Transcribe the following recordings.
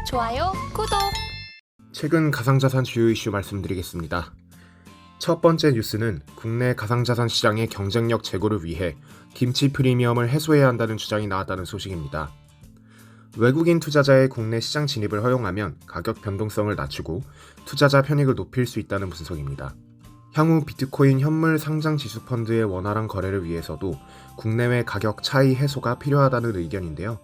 좋아요, 구독! 최근 가상자산 주요 이슈 말씀드리겠습니다. 첫 번째 뉴스는 국내 가상자산 시장의 경쟁력 제고를 위해 김치 프리미엄을 해소해야 한다는 주장이 나왔다는 소식입니다. 외국인 투자자의 국내 시장 진입을 허용하면 가격 변동성을 낮추고 투자자 편익을 높일 수 있다는 분석입니다. 향후 비트코인 현물 상장 지수 펀드의 원활한 거래를 위해서도 국내외 가격 차이 해소가 필요하다는 의견인데요.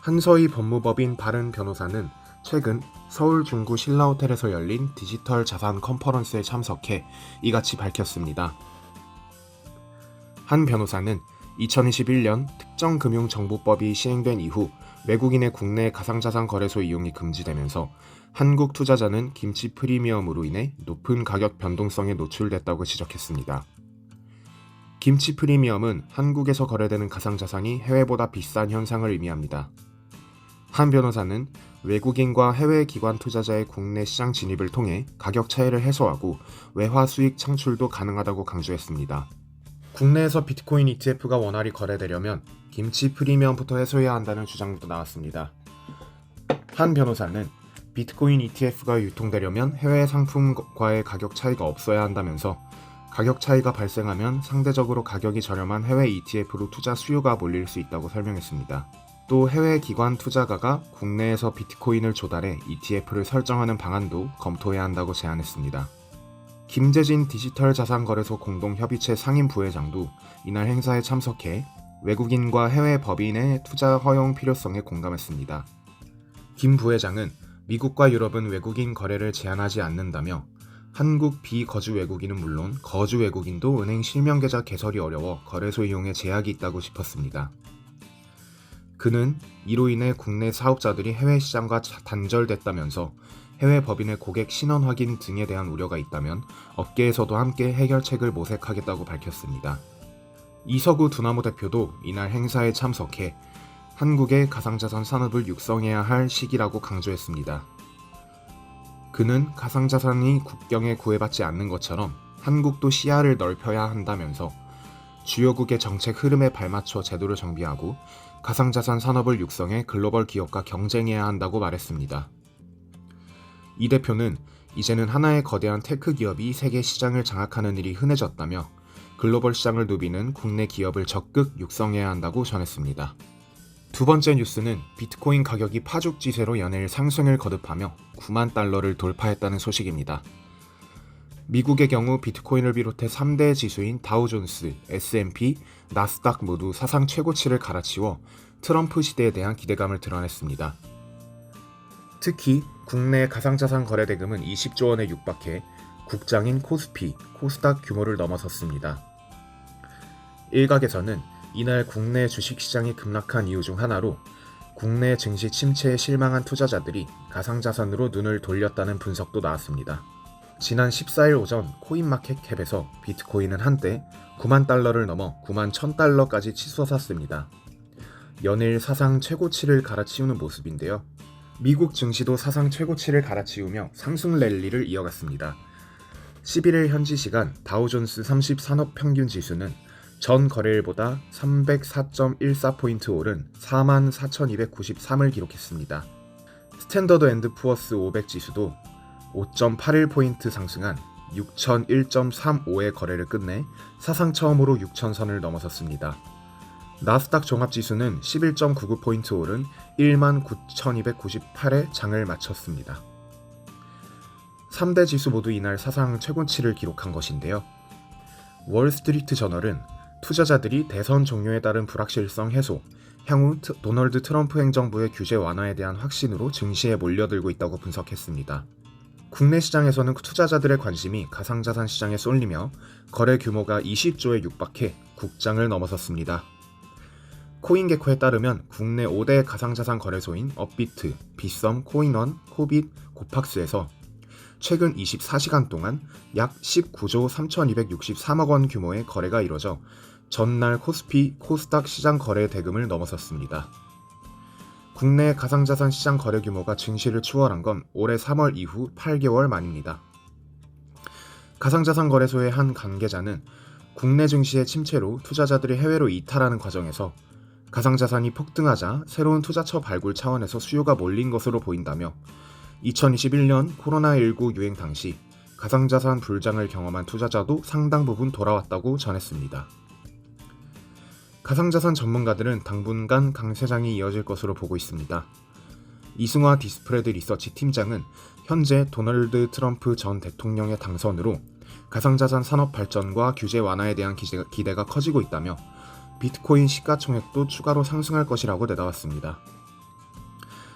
한서희 법무법인 바른 변호사는 최근 서울 중구 신라호텔에서 열린 디지털 자산 컨퍼런스에 참석해 이같이 밝혔습니다. 한 변호사는 2021년 특정금융정보법이 시행된 이후 외국인의 국내 가상자산 거래소 이용이 금지되면서 한국 투자자는 김치 프리미엄으로 인해 높은 가격 변동성에 노출됐다고 지적했습니다. 김치 프리미엄은 한국에서 거래되는 가상자산이 해외보다 비싼 현상을 의미합니다. 한 변호사는 외국인과 해외 기관 투자자의 국내 시장 진입을 통해 가격 차이를 해소하고 외화 수익 창출도 가능하다고 강조했습니다. 국내에서 비트코인 ETF가 원활히 거래되려면 김치 프리미엄부터 해소해야 한다는 주장도 나왔습니다. 한 변호사는 비트코인 ETF가 유통되려면 해외 상품과의 가격 차이가 없어야 한다면서 가격 차이가 발생하면 상대적으로 가격이 저렴한 해외 ETF로 투자 수요가 몰릴 수 있다고 설명했습니다. 또 해외 기관 투자가가 국내에서 비트코인을 조달해 ETF를 설정하는 방안도 검토해야 한다고 제안했습니다. 김재진 디지털 자산거래소 공동협의체 상임 부회장도 이날 행사에 참석해 외국인과 해외 법인의 투자 허용 필요성에 공감했습니다. 김 부회장은 미국과 유럽은 외국인 거래를 제한하지 않는다며 한국 비거주 외국인은 물론 거주 외국인도 은행 실명계좌 개설이 어려워 거래소 이용에 제약이 있다고 짚었습니다. 그는 이로 인해 국내 사업자들이 해외 시장과 단절됐다면서 해외 법인의 고객 신원 확인 등에 대한 우려가 있다면 업계에서도 함께 해결책을 모색하겠다고 밝혔습니다. 이석우 두나무 대표도 이날 행사에 참석해 한국의 가상자산 산업을 육성해야 할 시기라고 강조했습니다. 그는 가상자산이 국경에 구애받지 않는 것처럼 한국도 시야를 넓혀야 한다면서 주요국의 정책 흐름에 발맞춰 제도를 정비하고 가상자산 산업을 육성해 글로벌 기업과 경쟁해야 한다고 말했습니다. 이 대표는 이제는 하나의 거대한 테크 기업이 세계 시장을 장악하는 일이 흔해졌다며 글로벌 시장을 누비는 국내 기업을 적극 육성해야 한다고 전했습니다. 두 번째 뉴스는 비트코인 가격이 파죽지세로 연일 상승을 거듭하며 9만 달러를 돌파했다는 소식입니다. 미국의 경우 비트코인을 비롯해 3대 지수인 다우존스, S&P, 나스닥 모두 사상 최고치를 갈아치워 트럼프 시대에 대한 기대감을 드러냈습니다. 특히 국내 가상자산 거래 대금은 20조 원에 육박해 국장인 코스피, 코스닥 규모를 넘어섰습니다. 일각에서는 이날 국내 주식시장이 급락한 이유 중 하나로 국내 증시 침체에 실망한 투자자들이 가상자산으로 눈을 돌렸다는 분석도 나왔습니다. 지난 14일 오전 코인마켓캡에서 비트코인은 한때 9만 달러를 넘어 9만 1000달러까지 치솟았습니다. 연일 사상 최고치를 갈아치우는 모습인데요. 미국 증시도 사상 최고치를 갈아치우며 상승 랠리를 이어갔습니다. 11일 현지 시간 다우존스 30 산업평균 지수는 전 거래일보다 304.14포인트 오른 44,293을 기록했습니다. 스탠더드 앤드 푸어스 500 지수도 5.81포인트 상승한 6,001.35의 거래를 끝내 사상 처음으로 6,000선을 넘어섰습니다. 나스닥 종합지수는 11.99포인트 오른 19,298의 장을 마쳤습니다. 3대 지수 모두 이날 사상 최고치를 기록한 것인데요. 월스트리트 저널은 투자자들이 대선 종료에 따른 불확실성 해소, 향후 도널드 트럼프 행정부의 규제 완화에 대한 확신으로 증시에 몰려들고 있다고 분석했습니다. 국내 시장에서는 투자자들의 관심이 가상자산 시장에 쏠리며 거래 규모가 20조에 육박해 국장을 넘어섰습니다. 코인게코에 따르면 국내 5대 가상자산 거래소인 업비트, 빗썸, 코인원, 코빗, 고팍스에서 최근 24시간 동안 약 19조 3263억 원 규모의 거래가 이뤄져 전날 코스피, 코스닥 시장 거래 대금을 넘어섰습니다. 국내 가상자산 시장 거래 규모가 증시를 추월한 건 올해 3월 이후 8개월 만입니다. 가상자산 거래소의 한 관계자는 국내 증시의 침체로 투자자들이 해외로 이탈하는 과정에서 가상자산이 폭등하자 새로운 투자처 발굴 차원에서 수요가 몰린 것으로 보인다며 2021년 코로나19 유행 당시 가상자산 불장을 경험한 투자자도 상당 부분 돌아왔다고 전했습니다. 가상자산 전문가들은 당분간 강세장이 이어질 것으로 보고 있습니다. 이승화 디스프레드 리서치 팀장은 현재 도널드 트럼프 전 대통령의 당선으로 가상자산 산업 발전과 규제 완화에 대한 기대가 커지고 있다며 비트코인 시가총액도 추가로 상승할 것이라고 내다봤습니다.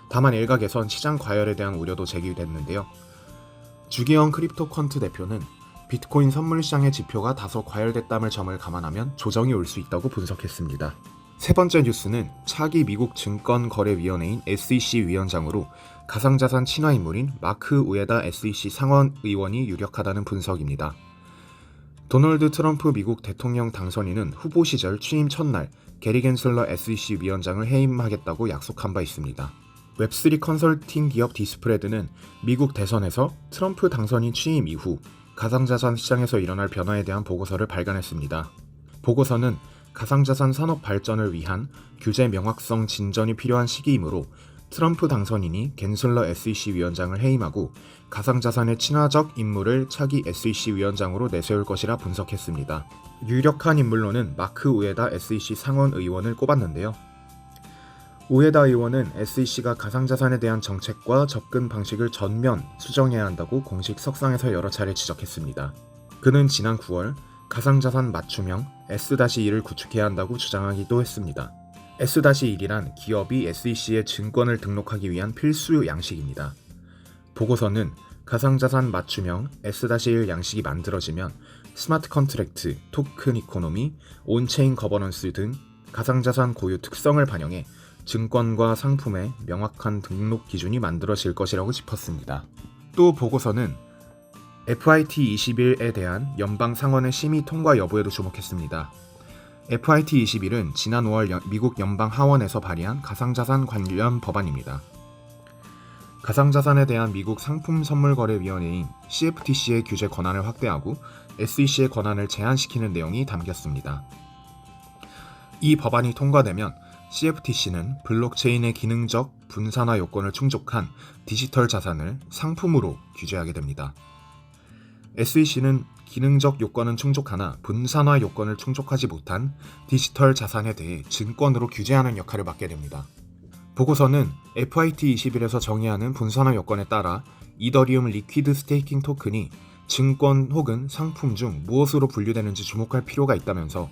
다만 일각에선 시장 과열에 대한 우려도 제기됐는데요. 주기영 크립토컨트 대표는 비트코인 선물 시장의 지표가 다소 과열됐다는 점을 감안하면 조정이 올 수 있다고 분석했습니다. 세 번째 뉴스는 차기 미국 증권거래위원회인 SEC 위원장으로 가상자산 친화 인물인 마크 우에다 SEC 상원 의원이 유력하다는 분석입니다. 도널드 트럼프 미국 대통령 당선인은 후보 시절 취임 첫날 게리 겐슬러 SEC 위원장을 해임하겠다고 약속한 바 있습니다. 웹3 컨설팅 기업 디스프레드는 미국 대선에서 트럼프 당선인 취임 이후 가상자산 시장에서 일어날 변화에 대한 보고서를 발간했습니다. 보고서는 가상자산 산업 발전을 위한 규제 명확성 진전이 필요한 시기이므로 트럼프 당선인이 겐슬러 SEC 위원장을 해임하고 가상자산의 친화적 인물을 차기 SEC 위원장으로 내세울 것이라 분석했습니다. 유력한 인물로는 마크 우에다 SEC 상원 의원을 꼽았는데요. 우에다 의원은 SEC가 가상자산에 대한 정책과 접근 방식을 전면 수정해야 한다고 공식 석상에서 여러 차례 지적했습니다. 그는 지난 9월 가상자산 맞춤형 S-1을 구축해야 한다고 주장하기도 했습니다. S-1이란 기업이 SEC에 증권을 등록하기 위한 필수 양식입니다. 보고서는 가상자산 맞춤형 S-1 양식이 만들어지면 스마트 컨트랙트, 토큰 이코노미, 온체인 거버넌스 등 가상자산 고유 특성을 반영해 증권과 상품의 명확한 등록 기준이 만들어질 것이라고 짚었습니다. 또 보고서는 FIT21에 대한 연방 상원의 심의 통과 여부에도 주목했습니다. FIT21은 지난 5월 미국 연방 하원에서 발의한 가상자산 관련 법안입니다. 가상자산에 대한 미국 상품선물거래위원회인 CFTC의 규제 권한을 확대하고 SEC의 권한을 제한시키는 내용이 담겼습니다. 이 법안이 통과되면 CFTC는 블록체인의 기능적 분산화 요건을 충족한 디지털 자산을 상품으로 규제하게 됩니다. SEC는 기능적 요건은 충족하나 분산화 요건을 충족하지 못한 디지털 자산에 대해 증권으로 규제하는 역할을 맡게 됩니다. 보고서는 FIT21에서 정의하는 분산화 요건에 따라 이더리움 리퀴드 스테이킹 토큰이 증권 혹은 상품 중 무엇으로 분류되는지 주목할 필요가 있다면서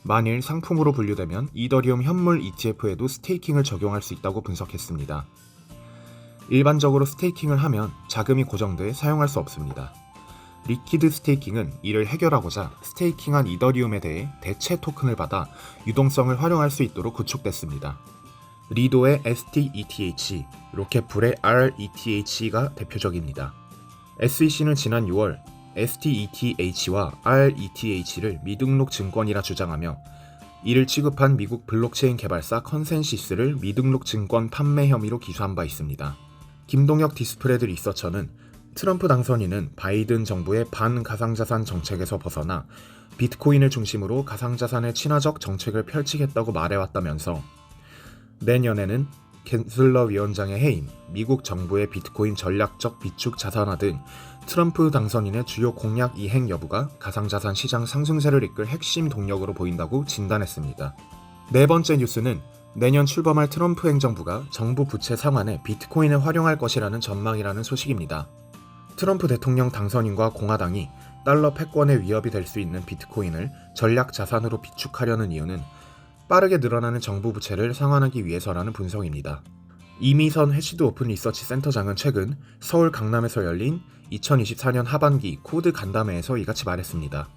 만일 상품으로 분류되면 이더리움 현물 ETF에도 스테이킹을 적용할 수 있다고 분석했습니다. 일반적으로 스테이킹을 하면 자금이 고정돼 사용할 수 없습니다. 리퀴드 스테이킹은 이를 해결하고자 스테이킹한 이더리움에 대해 대체 토큰을 받아 유동성을 활용할 수 있도록 구축됐습니다. 리도의 STETH, 로켓풀의 RETH가 대표적입니다. SEC는 지난 6월 STETH와 RETH를 미등록 증권이라 주장하며 이를 취급한 미국 블록체인 개발사 컨센시스를 미등록 증권 판매 혐의로 기소한 바 있습니다. 김동혁 디스프레드 리서처는 트럼프 당선인은 바이든 정부의 반가상자산 정책에서 벗어나 비트코인을 중심으로 가상자산의 친화적 정책을 펼치겠다고 말해왔다면서 내년에는 겐슬러 위원장의 해임, 미국 정부의 비트코인 전략적 비축 자산화 등 트럼프 당선인의 주요 공약 이행 여부가 가상자산 시장 상승세를 이끌 핵심 동력으로 보인다고 진단했습니다. 네 번째 뉴스는 내년 출범할 트럼프 행정부가 정부 부채 상환에 비트코인을 활용할 것이라는 전망이라는 소식입니다. 트럼프 대통령 당선인과 공화당이 달러 패권의 위협이 될 수 있는 비트코인을 전략 자산으로 비축하려는 이유는 빠르게 늘어나는 정부 부채를 상환하기 위해서라는 분석입니다. 이미선 해시드 오픈 리서치 센터장은 최근 서울 강남에서 열린 2024년 하반기 코드 간담회에서 이같이 말했습니다.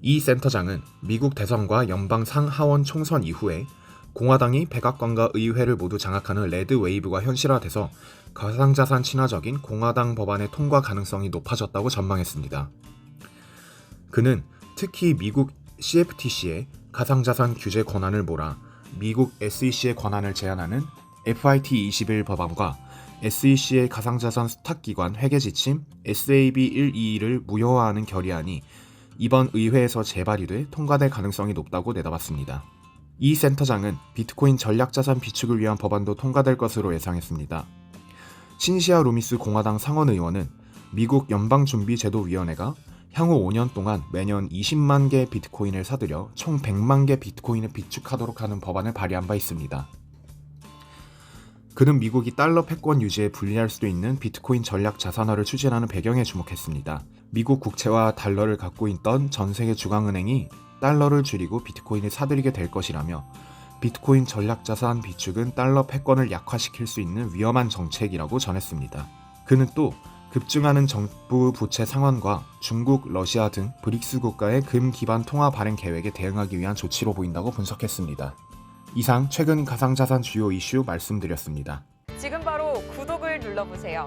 이 센터장은 미국 대선과 연방 상하원 총선 이후에 공화당이 백악관과 의회를 모두 장악하는 레드 웨이브가 현실화돼서 가상자산 친화적인 공화당 법안의 통과 가능성이 높아졌다고 전망했습니다. 그는 특히 미국 CFTC의 가상자산 규제 권한을 몰아 미국 SEC의 권한을 제한하는 FIT21 법안과 SEC의 가상자산 수탁기관 회계지침 SAB122를 무효화하는 결의안이 이번 의회에서 재발의돼 통과될 가능성이 높다고 내다봤습니다. 이 센터장은 비트코인 전략자산 비축을 위한 법안도 통과될 것으로 예상했습니다. 신시아 루미스 공화당 상원 의원은 미국 연방준비제도위원회가 향후 5년 동안 매년 20만 개 비트코인을 사들여 총 100만 개 비트코인을 비축하도록 하는 법안을 발의한 바 있습니다. 그는 미국이 달러 패권 유지에 불리할 수도 있는 비트코인 전략 자산화를 추진하는 배경에 주목했습니다. 미국 국채와 달러를 갖고 있던 전 세계 중앙은행이 달러를 줄이고 비트코인을 사들이게 될 것이라며 비트코인 전략 자산 비축은 달러 패권을 약화시킬 수 있는 위험한 정책이라고 전했습니다. 그는 또 급증하는 정부 부채 상환과 중국, 러시아 등 브릭스 국가의 금 기반 통화 발행 계획에 대응하기 위한 조치로 보인다고 분석했습니다. 이상 최근 가상자산 주요 이슈 말씀드렸습니다. 지금 바로 구독을 눌러보세요.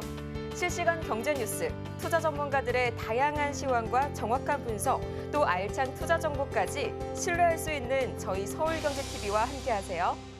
실시간 경제 뉴스, 투자 전문가들의 다양한 시황과 정확한 분석, 또 알찬 투자 정보까지 신뢰할 수 있는 저희 서울경제TV와 함께하세요.